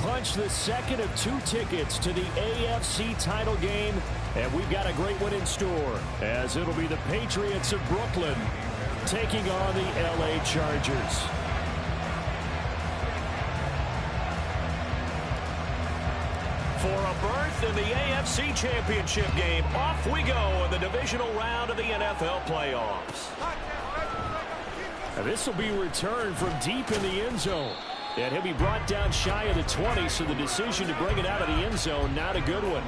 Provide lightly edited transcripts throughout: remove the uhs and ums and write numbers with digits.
punch the second of 2 tickets to the AFC title game, and we've got a great one in store, as it'll be the Patriots of Brooklyn taking on the LA Chargers. For a berth in the AFC Championship game, off we go in the divisional round of the NFL playoffs. Now this will be returned from deep in the end zone. And he'll be brought down shy of the 20, so the decision to bring it out of the end zone, not a good one.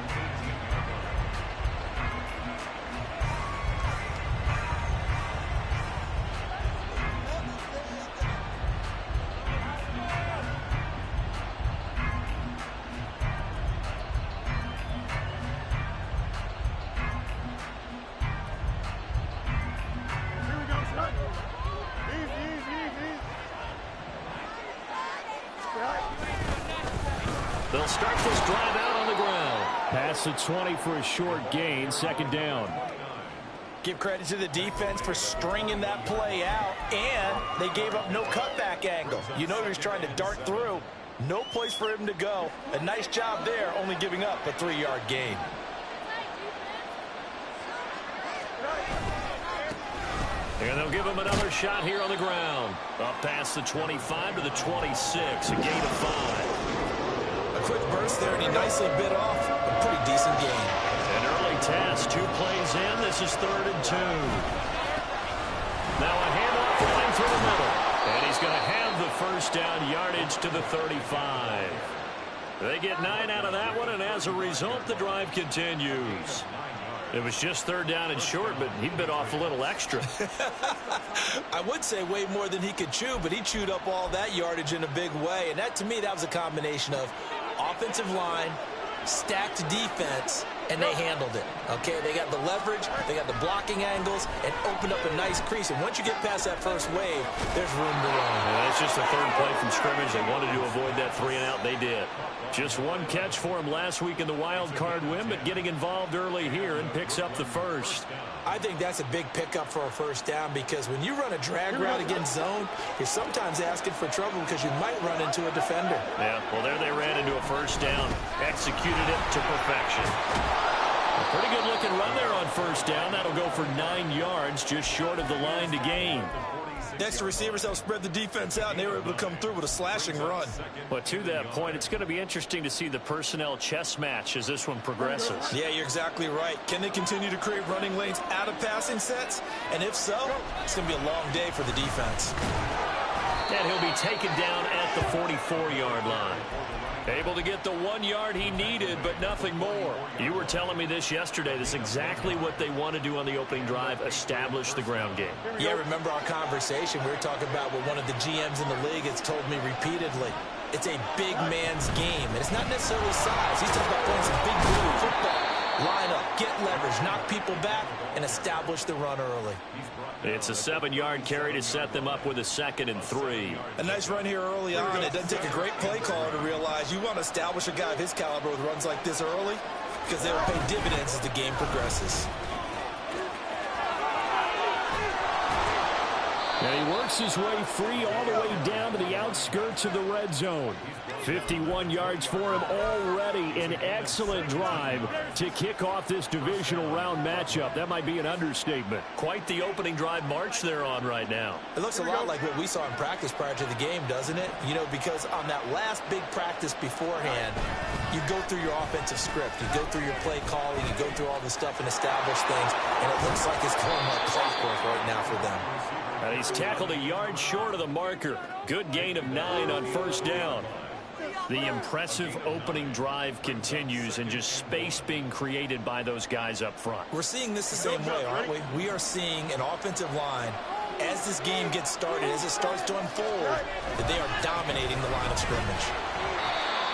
They'll start this drive out on the ground. Pass the 20 for a short gain, second down. Give credit to the defense for stringing that play out, and they gave up no cutback angle. You know he was trying to dart through. No place for him to go. A nice job there, only giving up a 3-yard gain. And they'll give him another shot here on the ground. Up past the 25 to the 26, a gain of 5. A quick burst there, and he nicely bit off a pretty decent gain. An early test, 2 plays in. This is 3rd and 2. Now a handoff running through the middle. And he's going to have the first down yardage to the 35. They get 9 out of that one, and as a result, the drive continues. It was just 3rd down and short, but he bit off a little extra. I would say way more than he could chew, but he chewed up all that yardage in a big way. And that, to me, that was a combination of offensive line, stacked defense, and they handled it. Okay, they got the leverage, they got the blocking angles, and opened up a nice crease. And once you get past that first wave, there's room to run. Yeah, that's just the 3rd play from scrimmage. They wanted to avoid that 3-and-out. They did. Just 1 catch for him last week in the wild card win, but getting involved early here and picks up the first. I think that's a big pickup for a first down, because when you run a drag route against zone, you're sometimes asking for trouble because you might run into a defender. Yeah, well, there they ran into a first down, executed it to perfection. A pretty good-looking run there on first down. That'll go for 9 yards, just short of the line to gain. Next, the receivers helped spread the defense out, and they were able to come through with a slashing run. But to that point, it's going to be interesting to see the personnel chess match as this one progresses. Yeah, you're exactly right. Can they continue to create running lanes out of passing sets? And if so, it's going to be a long day for the defense. And he'll be taken down at the 44-yard line. Able to get the 1 yard he needed, but nothing more. You were telling me this yesterday. This is exactly what they want to do on the opening drive, establish the ground game. Yeah, remember our conversation. We were talking about what one of the GMs in the league has told me repeatedly. It's a big man's game, and it's not necessarily size. He's talking about playing some big blue football. Line up, get leverage, knock people back, and establish the run early. It's a 7-yard carry to set them up with a 2nd and 3. A nice run here early on. It doesn't take a great play caller to realize you want to establish a guy of his caliber with runs like this early, because they will pay dividends as the game progresses. And he works his way free all the way down to the outskirts of the red zone. 51 yards for him already. An excellent drive to kick off this divisional round matchup. That might be an understatement. Quite the opening drive march they're on right now. It looks a lot like what we saw in practice prior to the game, doesn't it? You know, because on that last big practice beforehand, you go through your offensive script. You go through your play calling. You go through all the stuff and establish things. And it looks like it's going like clockwork right now for them. And he's tackled a yard short of the marker. Good gain of 9 on first down. The impressive opening drive continues, and just space being created by those guys up front. We're seeing this the same way, aren't we? We are seeing an offensive line, as this game gets started, as it starts to unfold, that they are dominating the line of scrimmage.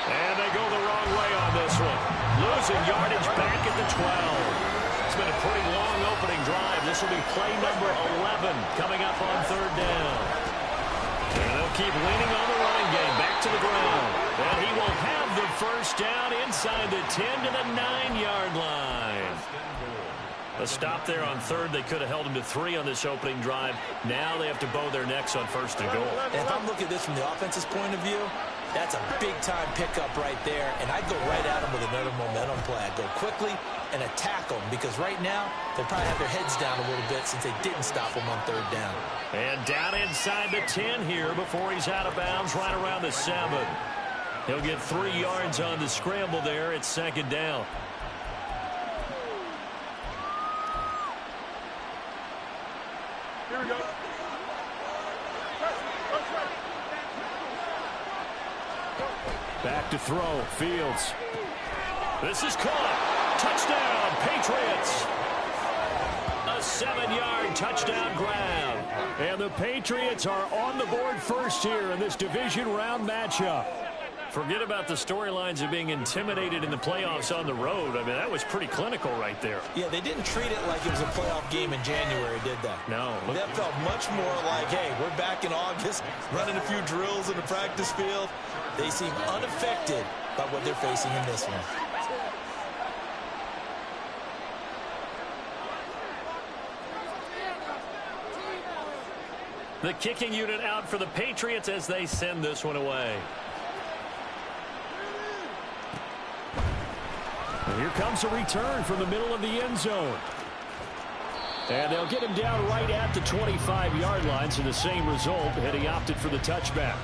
And they go the wrong way on this one. Losing yardage back at the 12. It's been a pretty long opening drive. This will be play number 11 coming up on 3rd down. And they'll keep leaning on the running game back to the ground. And he will have the first down inside the 10 to the 9-yard line. A stop there on 3rd. They could have held him to 3 on this opening drive. Now they have to bow their necks on 1st and goal. And if I'm looking at this from the offense's point of view, That's a big-time pickup right there, and I'd go right at him with another momentum play. I'd go quickly and attack them, because right now they probably have their heads down a little bit since they didn't stop him on third down. And down inside the 10 here before he's out of bounds, right around the 7. He'll get 3 yards on the scramble there. It's second down. Here we go. Back to throw. Fields. This is caught. Touchdown, Patriots. A 7-yard touchdown grab. And the Patriots are on the board first here in this division round matchup. Forget about the storylines of being intimidated in the playoffs on the road. I mean, that was pretty clinical right there. Yeah, they didn't treat it like it was a playoff game in January, did they? No. That felt much more like, hey, we're back in August, running a few drills in the practice field. They seem unaffected by what they're facing in this one. The kicking unit out for the Patriots as they send this one away. And here comes a return from the middle of the end zone. And they'll get him down right at the 25-yard line, so the same result had he opted for the touchback.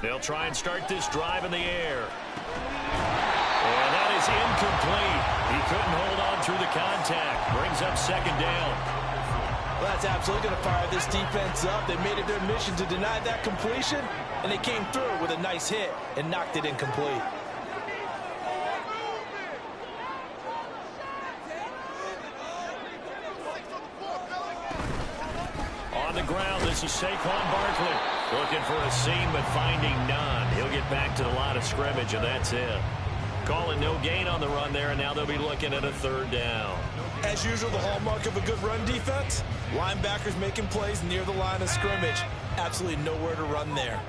They'll try and start this drive in the air. And that is incomplete. He couldn't hold on through the contact. Brings up second down. Well, that's absolutely going to fire this defense up. They made it their mission to deny that completion, and they came through with a nice hit and knocked it incomplete. On the ground, this is Saquon Barkley. Looking for a seam, but finding none. He'll get back to the line of scrimmage, and that's it. Calling no gain on the run there, and now they'll be looking at a third down. As usual, the hallmark of a good run defense, linebackers making plays near the line of scrimmage. Absolutely nowhere to run there.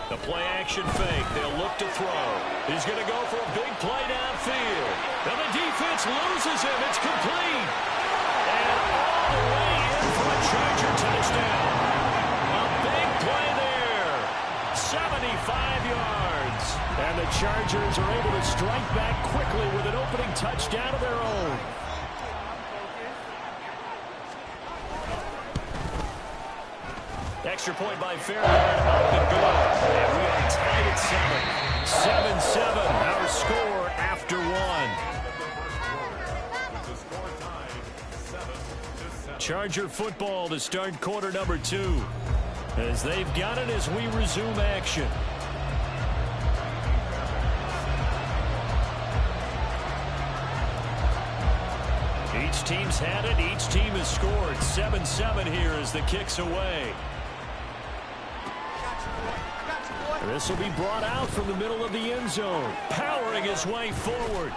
The play action fake. They'll look to throw. He's going to go for a big play downfield. And the defense loses him. It's complete. And all the way in for a Charger touchdown. A big play there. 75 yards. And the Chargers are able to strike back quickly with an opening touchdown of their own. Extra point by Fairbairn, up and good. And we are tied at 7. 7-7, our score after 1. Charger football to start quarter number 2. As they've got it as we resume action. Each team's had it. Each team has scored. 7-7 here as the kick's away. This will be brought out from the middle of the end zone, powering his way forward.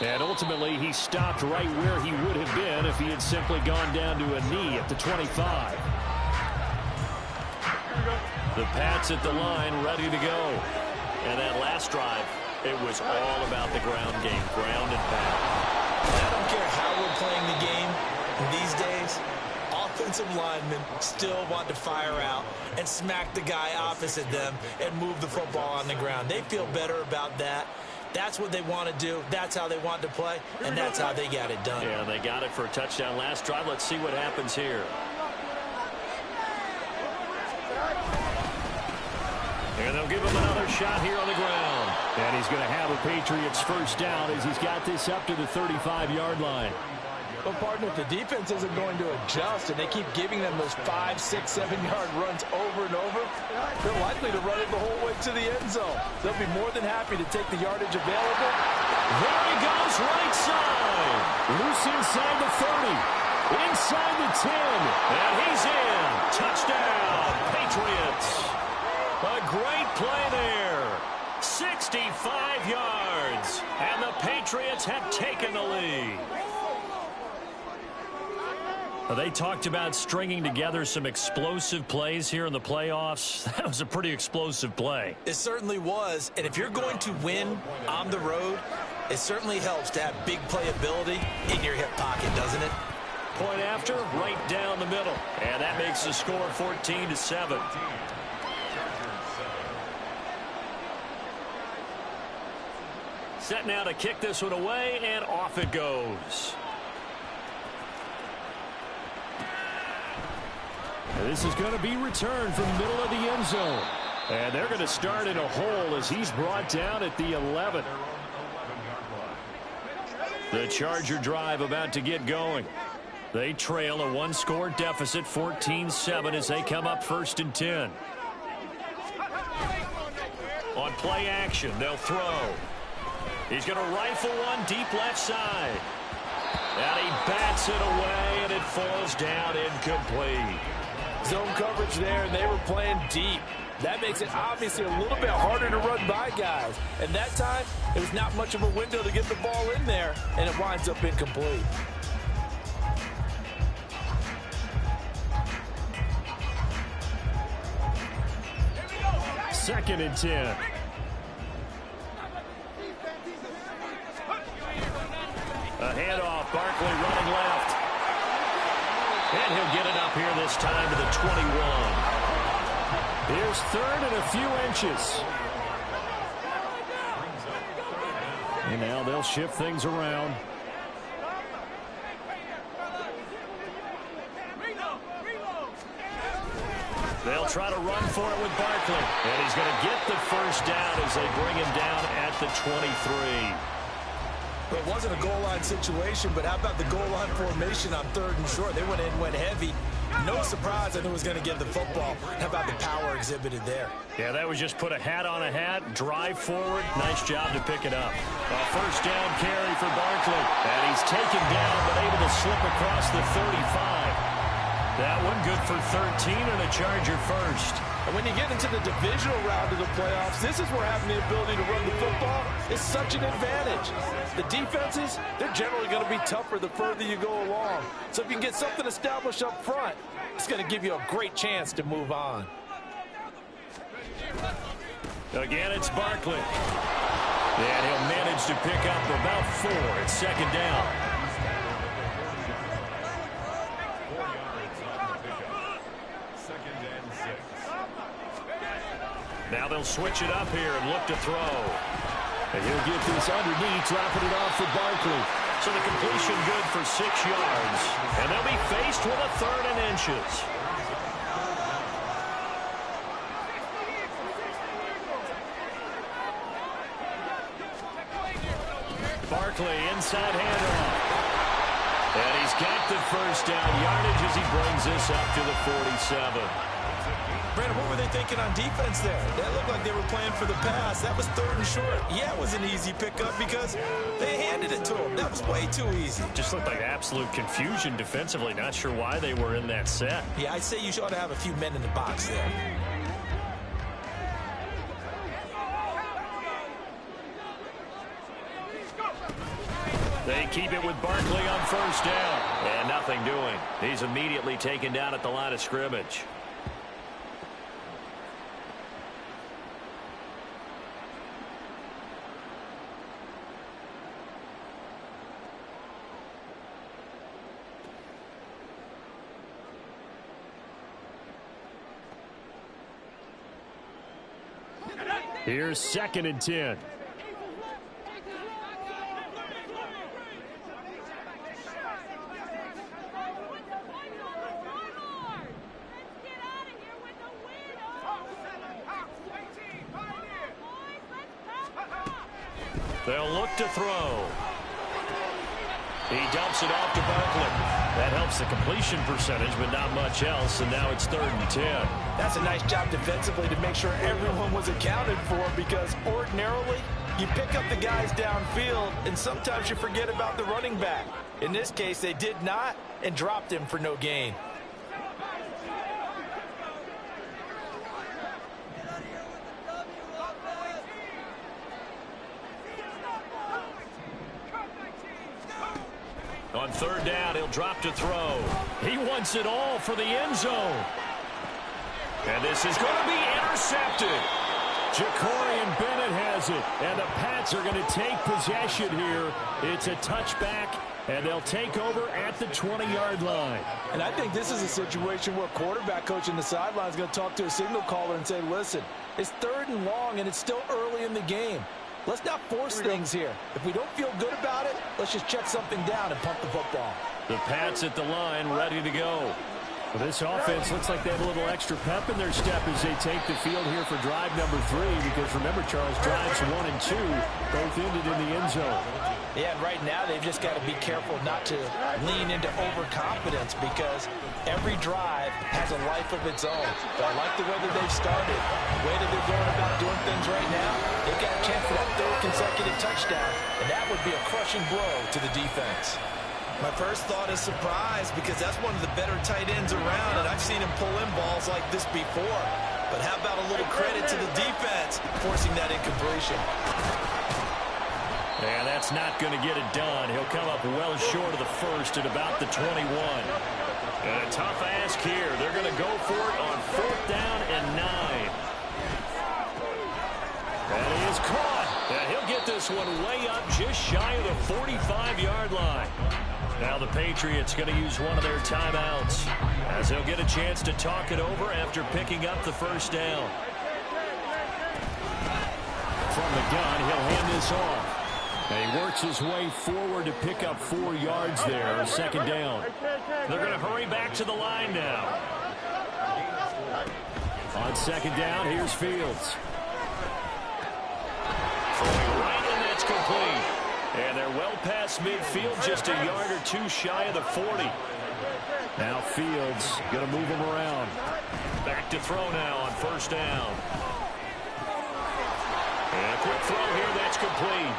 And ultimately, he stopped right where he would have been if he had simply gone down to a knee at the 25. The Pats at the line, ready to go. And that last drive, it was all about the ground game, ground and pound. I don't care how we're playing the game these days. Offensive linemen still want to fire out and smack the guy opposite them and move the football on the ground. They feel better about that. That's what they want to do. That's how they want to play, and that's how they got it done. Yeah, they got it for a touchdown last drive. Let's see what happens here. And they'll give him another shot here on the ground. And he's going to have a Patriots first down as he's got this up to the 35-yard line. Well, partner, if the defense isn't going to adjust and they keep giving them those 5, 6, 7-yard runs over and over, they're likely to run it the whole way to the end zone. They'll be more than happy to take the yardage available. There he goes, right side. Loose inside the 30. Inside the 10. And he's in. Touchdown, Patriots. A great play there. 65 yards. And the Patriots have taken the lead. They talked about stringing together some explosive plays here in the playoffs. That was a pretty explosive play. It certainly was. And if you're going to win on the road, it certainly helps to have big playability in your hip pocket, doesn't it? Point after, right down the middle. And that makes the score 14-7. Set now to kick this one away, and off it goes. This is going to be returned from the middle of the end zone. And they're going to start in a hole as he's brought down at the 11. The Charger drive about to get going. They trail a one-score deficit, 14-7, as they come up 1st and 10. On play action, they'll throw. He's going to rifle one deep left side. And he bats it away, and it falls down incomplete. Zone coverage there, and they were playing deep. That makes it obviously a little bit harder to run by guys. And that time, it was not much of a window to get the ball in there, and it winds up incomplete. Second and 10. A handoff, Barkley running left. And he'll get it up here this time to the 21. Here's 3rd and a few inches. And now they'll shift things around. They'll try to run for it with Barkley. And he's going to get the first down as they bring him down at the 23. It wasn't a goal line situation, but how about the goal line formation on 3rd and short? They went in, went heavy. No surprise I knew it was going to get the football. How about the power exhibited there? Yeah, that was just put a hat on a hat, drive forward. Nice job to pick it up. A first down carry for Barkley. And he's taken down, but able to slip across the 35. That one good for 13 and a Charger first. And when you get into the divisional round of the playoffs, this is where having the ability to run the football is such an advantage. The defenses, they're generally going to be tougher the further you go along. So if you can get something established up front, it's going to give you a great chance to move on. Again, it's Barkley. And he'll manage to pick up about 4 at 2nd down. Now they'll switch it up here and look to throw. And he'll get this underneath, dropping it off for Barkley. So the completion good for 6 yards. And they'll be faced with a 3rd and inches. Barkley inside handoff. And he's got the first down yardage as he brings this up to the 47. Brandon, what were they thinking on defense there? That looked like they were playing for the pass. That was 3rd and short. Yeah, it was an easy pickup because they handed it to him. That was way too easy. Just looked like absolute confusion defensively. Not sure why they were in that set. Yeah, I'd say you ought to have a few men in the box there. They keep it with Barkley on first down. And nothing doing. He's immediately taken down at the line of scrimmage. Here's 2nd and 10. They'll look to throw. He dumps it off to Barkley. That helps the completion percentage, but not much else, and now it's 3rd and 10. That's a nice job defensively to make sure everyone was accounted for, because ordinarily you pick up the guys downfield and sometimes you forget about the running back. In this case, they did not and dropped him for no gain. On third down, he'll drop to throw. He wants it all for the end zone. And this is going to be intercepted. Jacorian Bennett has it, and the Pats are going to take possession here. It's a touchback, and they'll take over at the 20-yard line. And I think this is a situation where quarterback coach in the sideline is going to talk to a signal caller and say, listen, it's 3rd and long, and it's still early in the game. Let's not force things here. If we don't feel good about it, let's just check something down and pump the football. The Pats at the line, ready to go. Well, this offense looks like they have a little extra pep in their step as they take the field here for drive number 3, because remember, Charles, drives 1 and 2 both ended in the end zone. Yeah, and right now they've just got to be careful not to lean into overconfidence, because every drive has a life of its own. But I like the way that they've started, the way that they're going about doing things right now. They've got a chance for that 3rd consecutive touchdown, and that would be a crushing blow to the defense. My first thought is surprise, because that's one of the better tight ends around, and I've seen him pull in balls like this before. But how about a little credit to the defense forcing that incompletion? Yeah, that's not going to get it done. He'll come up well short of the first at about the 21. And a tough ask here. They're going to go for it on 4th down and 9. And he is caught. And he'll get this one way up just shy of the 45-yard line. Now the Patriots going to use one of their timeouts, as they'll get a chance to talk it over after picking up the first down. From the gun, he'll hand this off. And he works his way forward to pick up 4 yards there, 2nd down. They're going to hurry back to the line now. On 2nd down, here's Fields. Throwing right, and that's complete. And they're well past midfield, just a yard or 2 shy of the 40. Now Fields going to move him around. Back to throw now on 1st down. And a quick throw here, that's complete.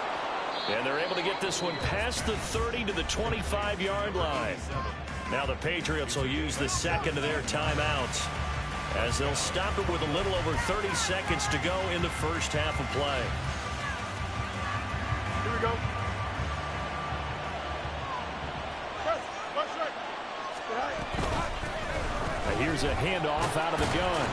And they're able to get this one past the 30 to the 25-yard line. Now the Patriots will use the 2nd of their timeouts, as they'll stop it with a little over 30 seconds to go in the first half of play. Here we go. And here's a handoff out of the gun.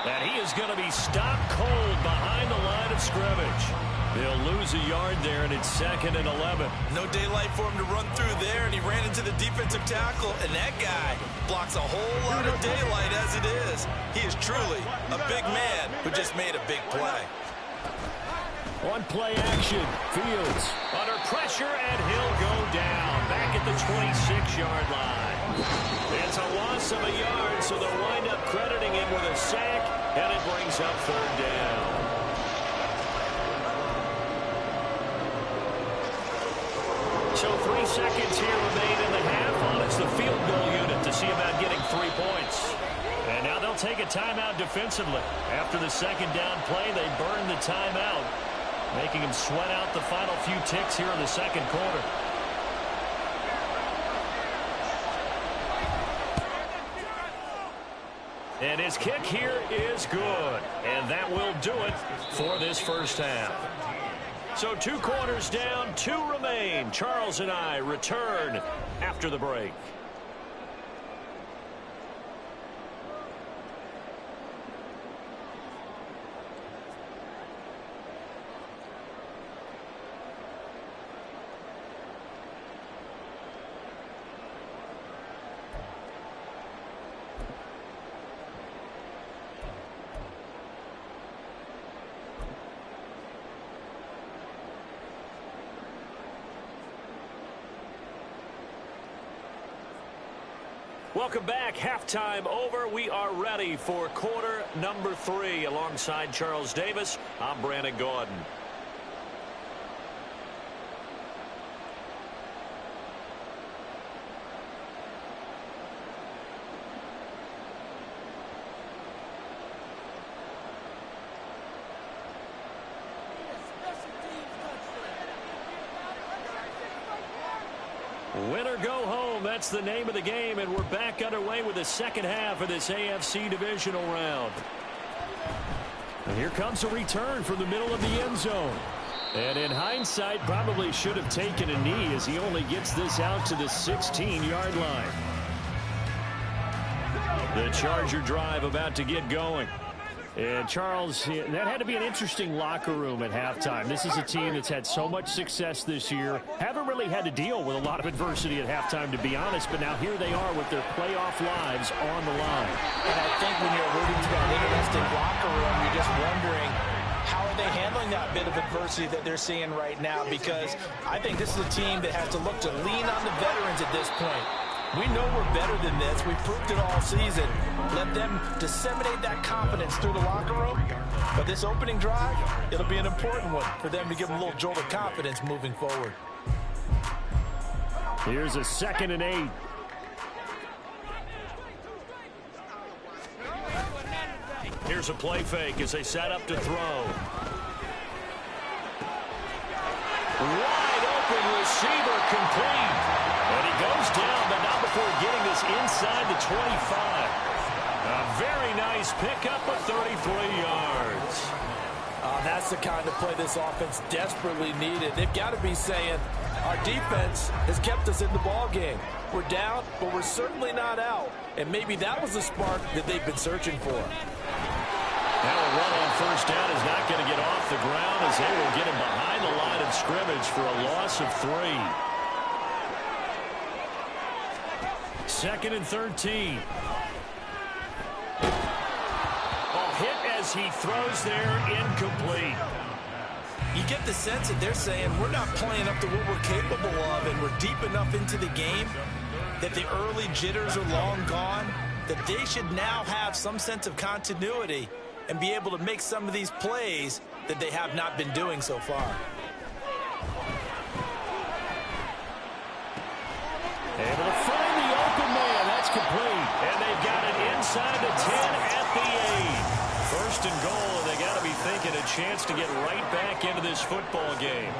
And he is going to be stopped cold behind the line of scrimmage. They'll lose a yard there, and it's 2nd and 11. No daylight for him to run through there, and he ran into the defensive tackle, and that guy blocks a whole lot of daylight as it is. He is truly a big man who just made a big play. On play action, Fields under pressure, and he'll go down back at the 26-yard line. It's a loss of a yard, so they'll wind up crediting him with a sack, and it brings up 3rd down. So 3 seconds here remain in the half. On it's the field goal unit to see about getting 3 points. And now they'll take a timeout defensively. After the 2nd down play, they burn the timeout, making him sweat out the final few ticks here in the 2nd quarter. And his kick here is good. And that will do it for this first half. So 2 quarters down, 2 remain. Charles and I return after the break. Welcome back. Halftime over. We are ready for quarter number 3. Alongside Charles Davis, I'm Brandon Gordon. Win or go home, that's the name of the game, and we're back underway with the second half of this AFC divisional round. And here comes a return from the middle of the end zone. And in hindsight, probably should have taken a knee as he only gets this out to the 16-yard line. The Charger drive about to get going. And Charles, that had to be an interesting locker room at halftime. This is a team that's had so much success this year. Haven't really had to deal with a lot of adversity at halftime, to be honest. But now here they are with their playoff lives on the line. And I think when you're alluding to that interesting locker room, you're just wondering, how are they handling that bit of adversity that they're seeing right now? Because I think this is a team that has to look to lean on the veterans at this point. We know we're better than this. We proved it all season. Let them disseminate that confidence through the locker room. But this opening drive, it'll be an important one for them to give them a little jolt of confidence moving forward. Here's a 2nd and 8. Here's a play fake as they set up to throw. Wide open receiver complete. And he goes down, but not before getting this inside the 25. A very nice pickup of 33 yards. That's the kind of play this offense desperately needed. They've got to be saying, our defense has kept us in the ball game. We're down, but we're certainly not out. And maybe that was the spark that they've been searching for. Now a run on first down is not going to get off the ground as they will get him behind the line of scrimmage for a loss of 3. 2nd and 13. Hit as he throws there, incomplete. You get the sense that they're saying we're not playing up to what we're capable of, and we're deep enough into the game that the early jitters are long gone, that they should now have some sense of continuity and be able to make some of these plays that they have not been doing so far. Able to find the open man. That's complete. And they've got it inside the 10 at the 8. 1st and goal, and they got to be thinking a chance to get right back into this football game.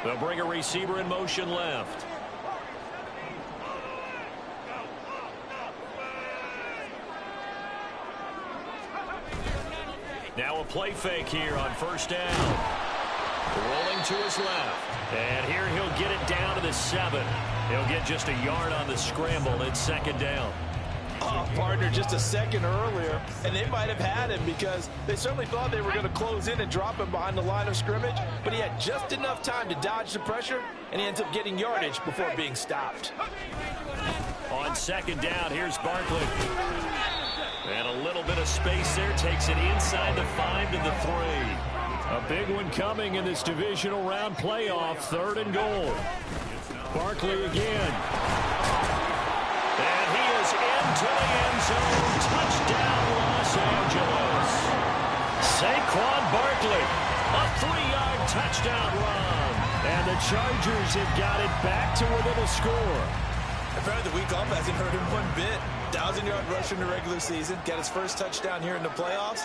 They'll bring a receiver in motion left. Now a play fake here on first down. Rolling to his left. And here he'll get it down to the 7. He'll get just a yard on the scramble. It's 2nd down. Oh, partner, just a second earlier, and they might have had him because they certainly thought they were going to close in and drop him behind the line of scrimmage, but he had just enough time to dodge the pressure, and he ends up getting yardage before being stopped. On 2nd down, here's Barkley. And a little bit of space there, takes it inside the 5 to the 3. A big one coming in this divisional round playoff, 3rd and goal. Barkley again. And he is into the end zone. Touchdown, Los Angeles. Saquon Barkley, a 3-yard touchdown run. And the Chargers have got it back to within a score. Apparently the week off hasn't hurt him one bit. 1,000-yard rush in the regular season. Got his first touchdown here in the playoffs.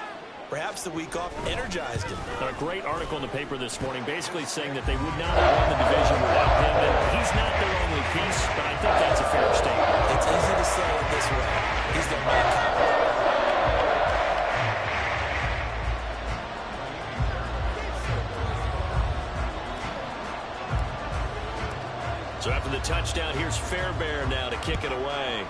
Perhaps the week off energized him. A great article in the paper this morning basically saying that they would not have won the division without him. And he's not their only piece, but I think that's a fair statement. It's easy to say it this way. He's their main company. So after the touchdown, here's Fairbairn now to kick it away.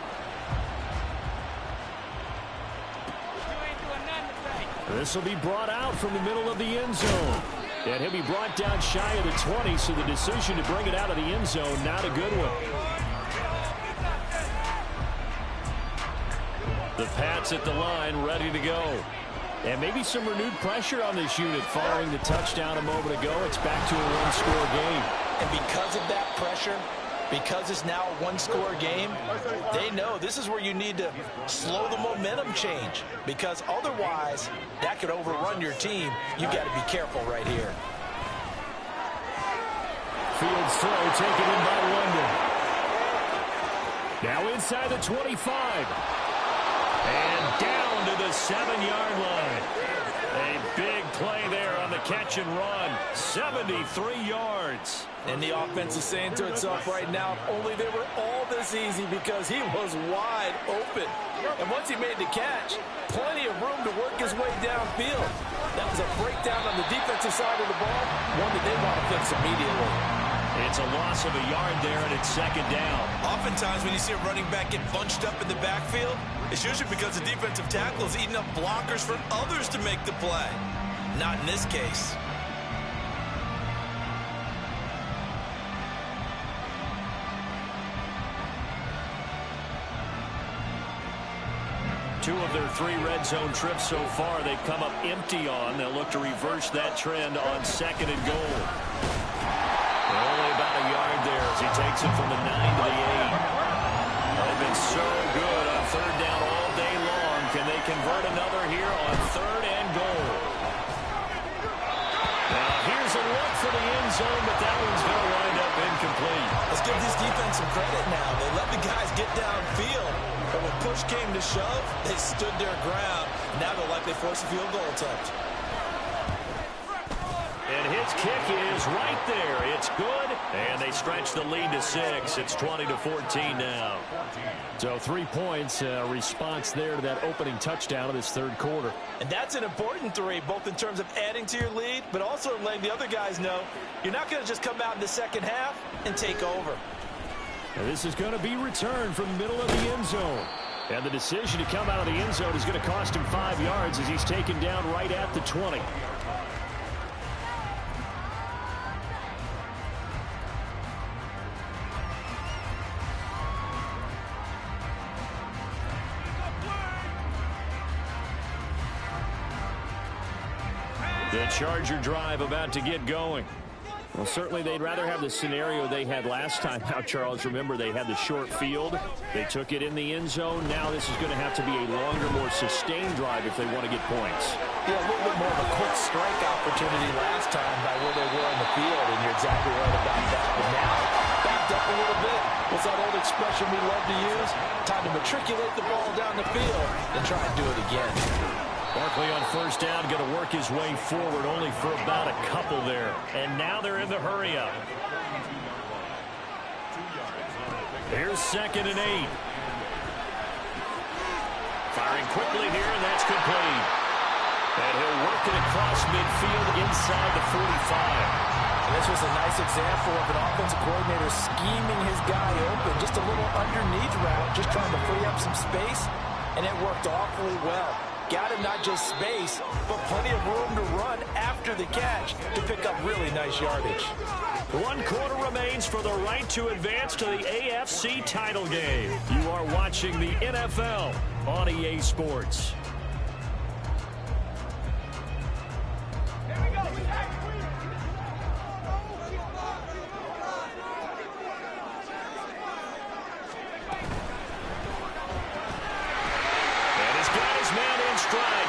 This will be brought out from the middle of the end zone. And he'll be brought down shy of the 20, so the decision to bring it out of the end zone, not a good one. The Pats at the line, ready to go. And maybe some renewed pressure on this unit following the touchdown a moment ago. It's back to a one-score game. And because of that pressure, because it's now a one-score game, they know this is where you need to slow the momentum change, because otherwise that could overrun your team. You've got to be careful right here. Fields throw taken in by London. Now inside the 25. And down to the 7-yard line. A big play there on the catch and run. 73 yards. And the offense is saying to itself right now, if only they were all this easy, because he was wide open. And once he made the catch, plenty of room to work his way downfield. That was a breakdown on the defensive side of the ball, one that they want to fix immediately. It's a loss of a yard there, and it's second down. Oftentimes when you see a running back get bunched up in the backfield, it's usually because the defensive tackle is eating up blockers for others to make the play. Not in this case. Two of their 3 red zone trips so far, they've come up empty on. They'll look to reverse that trend on second and goal. Only about a yard there as he takes it from the 9 to the 8. They've been so good on third down all day long. Can they convert another here on third and goal? Now here's a look for the end zone, but that one's going to wind up incomplete. Let's give this defense some credit now. They let the guys get downfield. But when push came to shove, they stood their ground. Now they'll likely force a field goal attempt. And his kick is right there. It's good. And they stretch the lead to 6. It's 20-14 now. So 3 points, response there to that opening touchdown of this third quarter. And that's an important 3, both in terms of adding to your lead, but also letting the other guys know you're not going to just come out in the second half and take over. And this is going to be returned from the middle of the end zone. And the decision to come out of the end zone is going to cost him 5 yards as he's taken down right at the 20. The Charger drive about to get going. Well, certainly they'd rather have the scenario they had last time out, Charles. Remember, they had the short field. They took it in the end zone. Now this is going to have to be a longer, more sustained drive if they want to get points. Yeah, a little bit more of a quick strike opportunity last time by where they were in the field, and you're exactly right about that. But now, backed up a little bit. What's that old expression we love to use? Time to matriculate the ball down the field and try and do it again. Barkley on first down, going to work his way forward, only for about a couple there. And now they're in the hurry-up. Here's second and 8. Firing quickly here, and that's complete. And he'll work it across midfield inside the 45. And this was a nice example of an offensive coordinator scheming his guy open. Just a little underneath route, just trying to free up some space, and it worked awfully well. Got him not just space, but plenty of room to run after the catch to pick up really nice yardage. 1 quarter remains for the right to advance to the AFC title game. You are watching the NFL on EA Sports.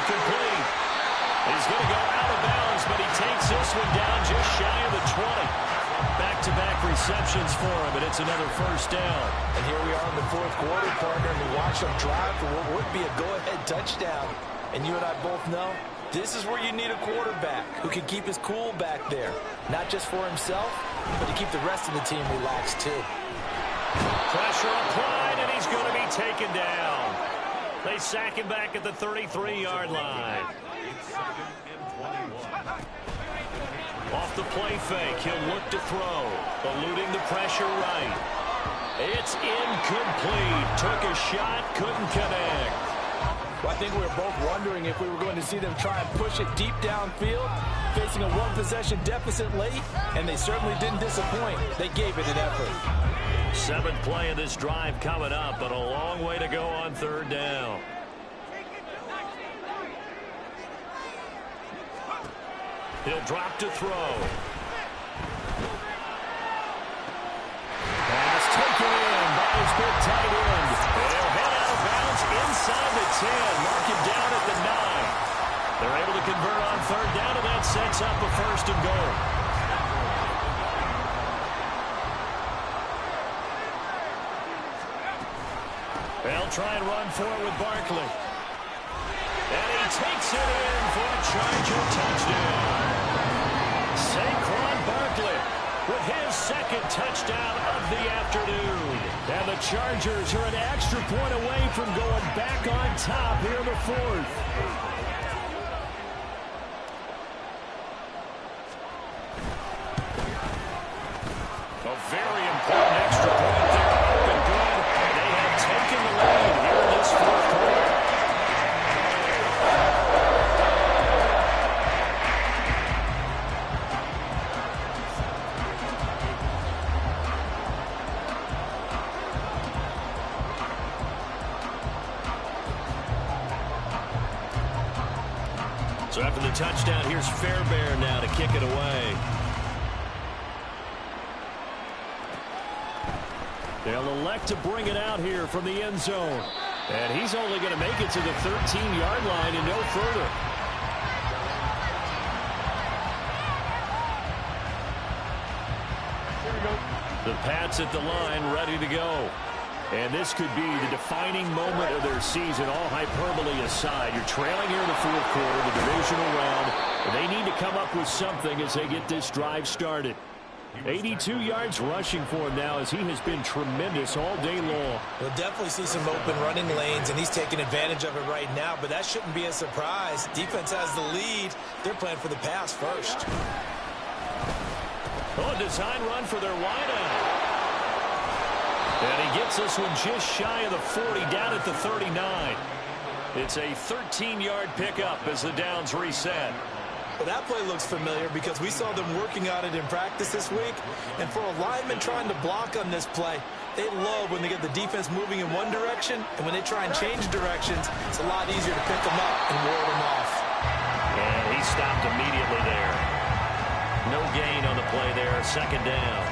Complete. He's going to go out of bounds, but he takes this one down just shy of the 20. Back-to-back receptions for him, and it's another first down. And here we are in the fourth quarter, partner, and we watch them drive for what would be a go-ahead touchdown. And you and I both know this is where you need a quarterback who can keep his cool back there. Not just for himself, but to keep the rest of the team relaxed, too. Pressure applied, and he's going to be taken down. They sack him back at the 33-yard line. Off the play fake, he'll look to throw. Eluding the pressure right. It's incomplete. Took a shot, couldn't connect. Well, I think we were both wondering if we were going to see them try and push it deep downfield, facing a one-possession deficit late, and they certainly didn't disappoint. They gave it an effort. 7th play of this drive coming up, but a long way to go on third down. He'll drop to throw. Pass taken in by his big tight end. They'll head out of bounds inside the 10. Mark him down at the 9. They're able to convert on third down, and that sets up a first and goal. They'll try and run for it with Barkley. And he takes it in for a Charger touchdown. Saquon Barkley with his second touchdown of the afternoon. And the Chargers are an extra point away from going back on top here in the fourth. So after the touchdown, here's Fairbairn now to kick it away. They'll elect to bring it out here from the end zone. And he's only going to make it to the 13-yard line and no further. The Pats at the line, ready to go. And this could be the defining moment of their season, all hyperbole aside. You're trailing here in the fourth quarter, the divisional round. And they need to come up with something as they get this drive started. 82 yards rushing for him now as he has been tremendous all day long. We'll definitely see some open running lanes, and he's taking advantage of it right now, but that shouldn't be a surprise. Defense has the lead. They're playing for the pass first. Oh, design run for their wideout. And he gets this one just shy of the 40, down at the 39. It's a 13-yard pickup as the downs reset. Well, that play looks familiar because we saw them working on it in practice this week. And for a lineman trying to block on this play, they love when they get the defense moving in one direction. And when they try and change directions, it's a lot easier to pick them up and ward them off. And he stopped immediately there. No gain on the play there, second down.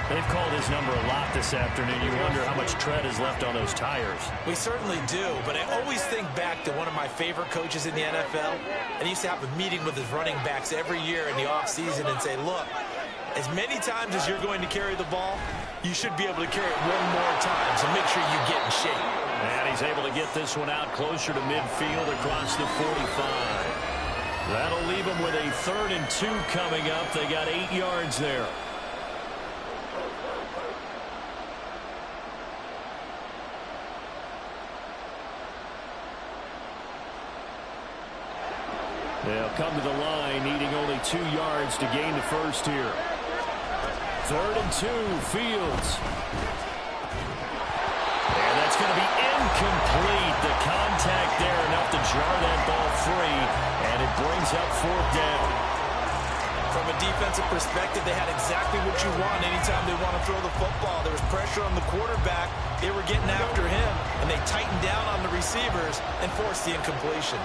They've called his number a lot this afternoon. You wonder how much tread is left on those tires. We certainly do, but I always think back to one of my favorite coaches in the NFL. And he used to have a meeting with his running backs every year in the offseason and say, look, as many times as you're going to carry the ball, you should be able to carry it one more time, so make sure you get in shape. And he's able to get this one out closer to midfield across the 45. That'll leave them with a 3rd and 2 coming up. They got 8 yards there. They'll come to the line, needing only 2 yards to gain the first here. 3rd and 2, Fields. And that's going to be incomplete. The contact there enough to jar that ball free, and it brings up 4th down. From a defensive perspective, they had exactly what you want anytime they want to throw the football. There was pressure on the quarterback. They were getting after him, and they tightened down on the receivers and forced the incompletion.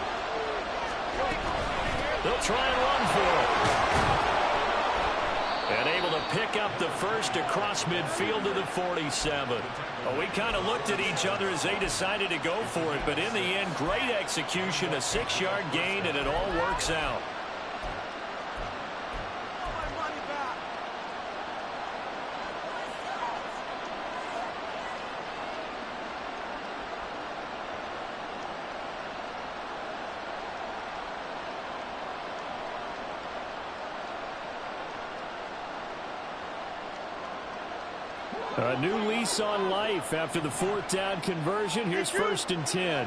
They'll try and run for it. And able to pick up the first across midfield to the 47. Well, we kind of looked at each other as they decided to go for it, but in the end, great execution, a 6-yard gain, and it all works out. A new lease on life after the 4th down conversion. Here's 1st and 10.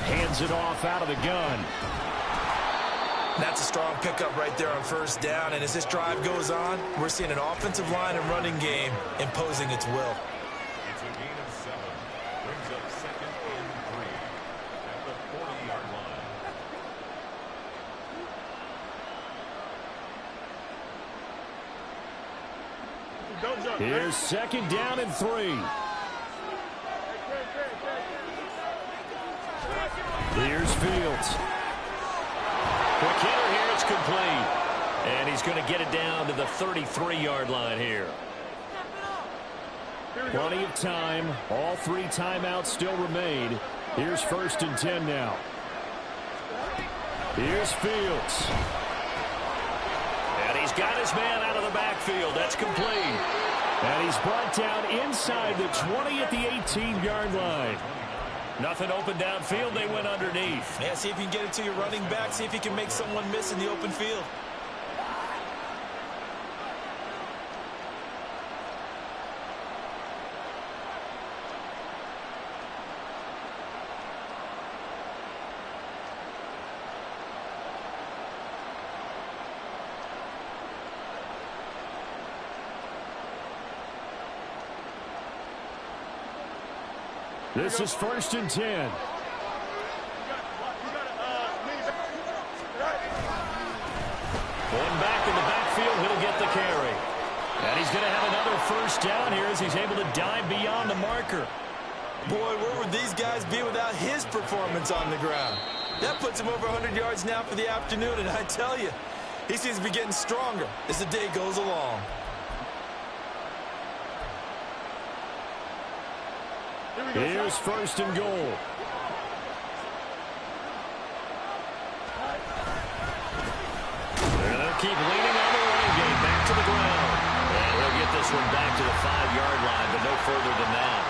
Hands it off out of the gun. That's a strong pickup right there on 1st down. And as this drive goes on, we're seeing an offensive line and running game imposing its will. It's a gain of 7. Brings up 2nd and 3 at the 40-yard line. Here's 2nd down and 3. Here's Fields. Quick hitter here, it's complete. And he's going to get it down to the 33-yard line here. Plenty of time. All 3 timeouts still remain. Here's 1st and 10 now. Here's Fields. And he's got his man out of the backfield. That's complete. And he's brought down inside the 20 at the 18-yard line. Nothing open downfield. They went underneath. Yeah, see if you can get it to your running back. See if you can make someone miss in the open field. This is 1st and 10. Going back in the backfield, he'll get the carry. And he's going to have another 1st down here as he's able to dive beyond the marker. Boy, where would these guys be without his performance on the ground? That puts him over 100 yards now for the afternoon, and I tell you, he seems to be getting stronger as the day goes along. Here's first and goal. And they'll keep leaning on the running game back to the ground. And he'll get this one back to the 5-yard line, but no further than that.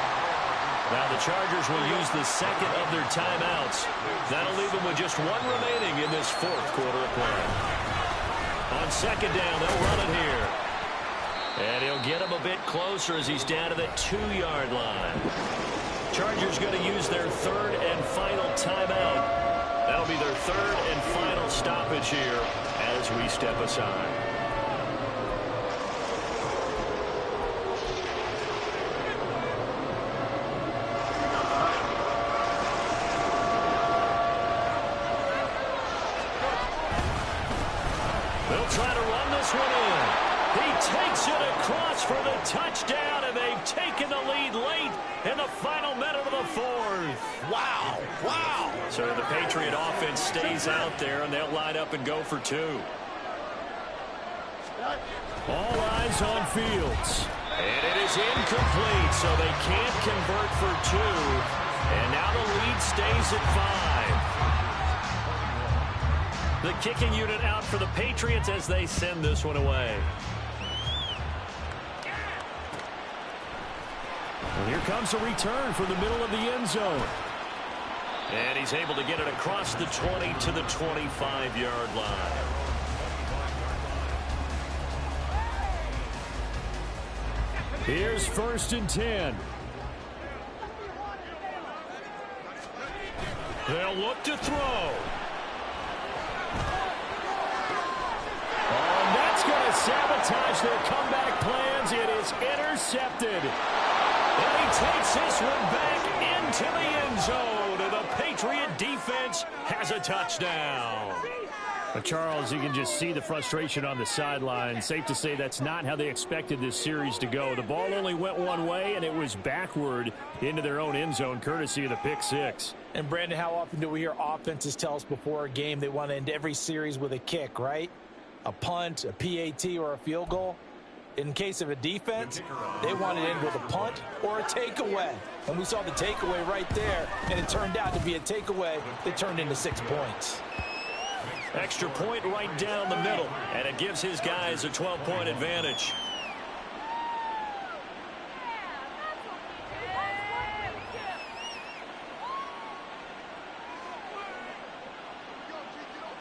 Now the Chargers will use the second of their timeouts. That'll leave them with just one remaining in this fourth quarter of play. On second down, they'll run it here. And he'll get him a bit closer as he's down to the 2-yard line. Chargers going to use their third and final timeout. That'll be their third and final stoppage here as we step aside. They'll try to run this one in. He takes it across for the touchdown, and they've taken the lead late in the final minute of the fourth. Wow, wow. So the Patriot offense stays out there, and they'll line up and go for two. All eyes on Fields. And it is incomplete, so they can't convert for two. And now the lead stays at 5. The kicking unit out for the Patriots as they send this one away. And here comes a return from the middle of the end zone. And he's able to get it across the 20 to the 25-yard line. Here's first and 10. They'll look to throw. Oh, and that's going to sabotage their comeback plans. It is intercepted. And he takes this one back into the end zone. And the Patriot defense has a touchdown. But Charles, you can just see the frustration on the sideline. Safe to say that's not how they expected this series to go. The ball only went one way, and it was backward into their own end zone, courtesy of the pick six. And, Brandon, how often do we hear offenses tell us before a game they want to end every series with a kick, right? A punt, a PAT, or a field goal. In case of a defense, they want to end with a punt or a takeaway. And we saw the takeaway right there, and it turned out to be a takeaway that turned into 6 points. Extra point right down the middle, and it gives his guys a 12-point advantage.